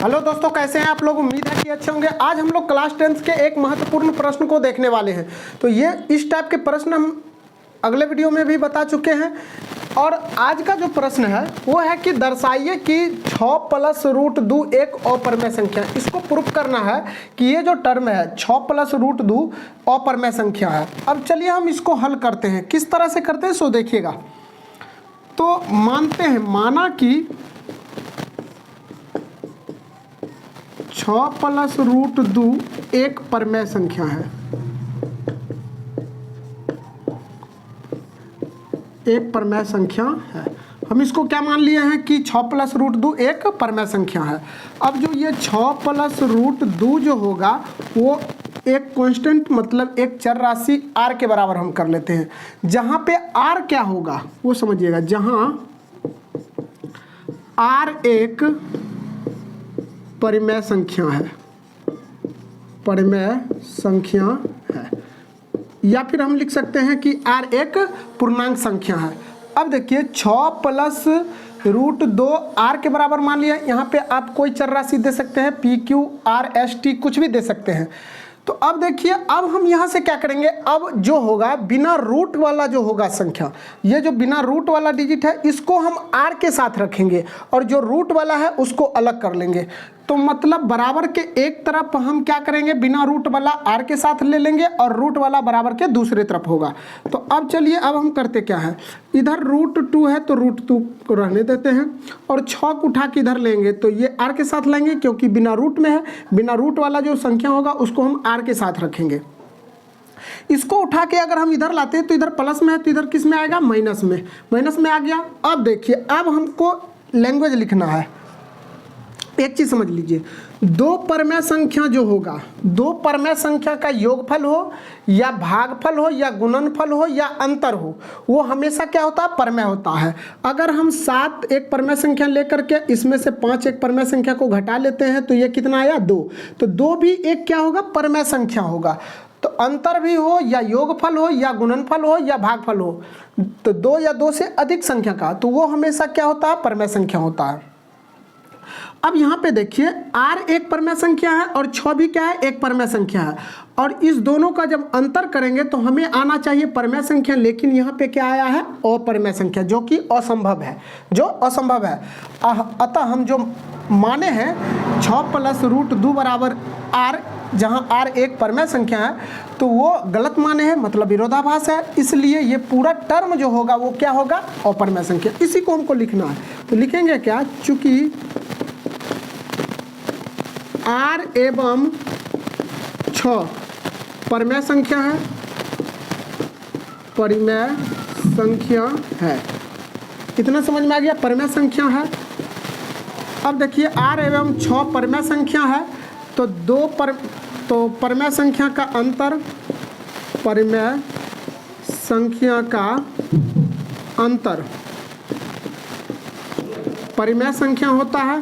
Hello दोस्तों, कैसे हैं आप लोग। उम्मीद है कि अच्छे होंगे। आज हम लोग क्लास 10th के एक महत्वपूर्ण प्रश्न को देखने वाले हैं। तो ये इस टाइप के प्रश्न हम अगले वीडियो में भी बता चुके हैं। और आज का जो प्रश्न है वो है कि दर्शाइए कि 6 + √2 एक अपरमेय संख्या। इसको प्रूफ करना है कि ये जो टर्म है 6 + √2 अपरमेय संख्या है। अब चलिए हम इसको हल करते हैं। किस तरह से करते हैं सो देखिएगा। तो मानते हैं, माना कि 6 + √2 एक परमेय संख्या है। एक परमेय संख्या है। हम इसको क्या मान लिए हैं कि 6 + √2 एक परमेय संख्या है। अब जो ये 6 + √2 जो होगा वो एक कांस्टेंट मतलब एक चर राशि r के बराबर हम कर लेते हैं। जहाँ पे r क्या होगा वो समझिएगा। जहाँ r एक परिमेय संख्या है, परिमेय संख्या है, या फिर हम लिख सकते हैं कि r एक पूर्णांक संख्या है। अब देखिए 6 + √2 r के बराबर मान लिया। यहाँ पे आप कोई चर राशि दे सकते हैं, p, q, r, s, t कुछ भी दे सकते हैं। तो अब देखिए, अब हम यहाँ से क्या करेंगे। अब जो होगा बिना रूट वाला जो होगा संख्या, ये जो बिना रूट वाला डिजिट है इसको हम r के साथ रखेंगे और जो रूट वाला है उसको अलग कर लेंगे। तो मतलब बराबर के एक तरफ हम क्या करेंगे, बिना रूट वाला r के साथ ले लेंगे और रूट वाला बराबर के दूसरी तरफ होगा। तो अब चलिए, अब हम करते क्या है, इधर √2 है तो √2 को रहने देते हैं और 6 को उठा के इधर लेंगे तो ये r के साथ लेंगे क्योंकि बिना रूट में है। बिना रूट वाला जो संख्या होगा उसको हम r के साथ रखेंगे। इसको उठा के अगर हम इधर लाते हैं तो इधर प्लस में है तो इधर किस में आएगा, माइनस में। माइनस में आ गया। अब देखिए, अब हमको लैंग्वेज लिखना है। एक चीज समझ लीजिए, दो परमेय संख्या जो होगा, दो परमेय संख्या का योगफल हो या भागफल हो या गुणनफल हो या अंतर हो, वो हमेशा क्या होता है, परमेय होता है। अगर हम 7 एक परमेय संख्या लेकर के इसमें से 5 एक परमेय संख्या को घटा लेते हैं तो ये कितना आया, 2। तो 2 भी एक क्या होगा, परमेय संख्या होगा। तो अंतर भी हो या योगफल हो या गुणनफल हो या भागफल हो, तो 2 या 2 से अधिक संख्या का, तो वो हमेशा क्या होता है, परमेय संख्या होता है। अब यहाँ पे देखिए, r एक परमेय संख्या है और 6 भी क्या है, एक परमेय संख्या है। और इस दोनों का जब अंतर करेंगे तो हमें आना चाहिए परमेय संख्या, लेकिन यहाँ पे क्या आया है, अपरमेय संख्या, जो कि असंभव है, जो असंभव है। अतः हम जो माने हैं 6 + √2 बराबर r, जहाँ r एक परमेय संख्या है, तो वो गलत माने हैं, मतलब विरोधाभास है। इसलिए ये पूरा टर्म जो होगा वो क्या होगा, अपरमेय संख्या। इसी को हमको लिखना है। तो लिखेंगे क्या, चूंकि r एवं 6 परमेय संख्या है, परिमेय संख्या है। इतना समझ में आ गया, परमेय संख्या है। अब देखिए, r एवं 6 परमेय संख्या है तो परमेय संख्या का अंतर, परमेय संख्या का अंतर परिमेय संख्या होता है,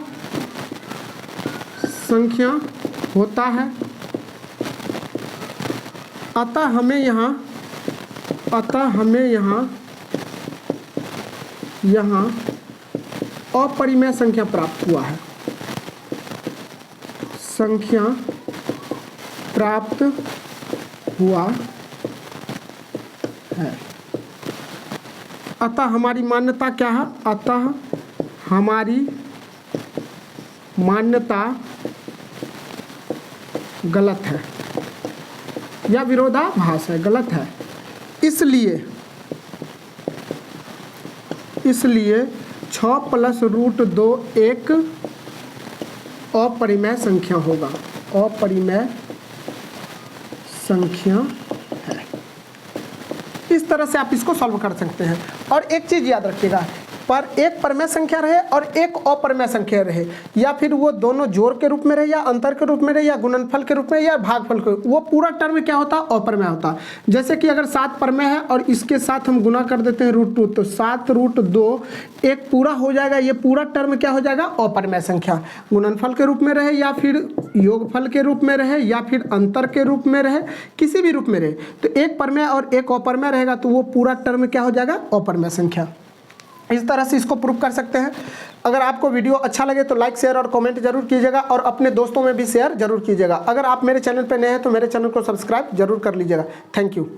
संख्या होता है। अतः हमें यहाँ अपरिमेय संख्या प्राप्त हुआ है, संख्या प्राप्त हुआ है। अतः हमारी मान्यता क्या है, अतः हमारी मान्यता गलत है या विरोधाभास है, गलत है। इसलिए 6 + √2 एक अपरिमेय संख्या होगा, अपरिमेय संख्या है। इस तरह से आप इसको सॉल्व कर सकते हैं। और एक चीज़ याद रखिएगा, पर एक परमेय संख्या रहे और एक अपरमेय संख्या रहे, या फिर वो दोनों जोड़ के रूप में रहे या अंतर के रूप में रहे या गुणनफल के रूप में या भागफल के, वो पूरा टर्म क्या होता है, अपरमेय होता है। जैसे कि अगर 7 परमेय है और इसके साथ हम गुना कर देते हैं √2, तो 7 √2 एक पूरा हो जाएगा। ये पूरा टर्म क्या हो जाएगा, अपरमेय संख्या। गुणनफल के रूप में रहे या फिर योगफल के रूप में रहे या फिर अंतर के रूप में रहे, किसी भी रूप में रहे, तो एक परमेय और एक अपरमेय रहेगा तो वो पूरा टर्म क्या हो जाएगा, अपरमेय संख्या। इस तरह से इसको प्रूव कर सकते हैं। अगर आपको वीडियो अच्छा लगे तो लाइक शेयर और कमेंट जरूर कीजिएगा और अपने दोस्तों में भी शेयर जरूर कीजिएगा। अगर आप मेरे चैनल पर नए हैं तो मेरे चैनल को सब्सक्राइब जरूर कर लीजिएगा। Thank you.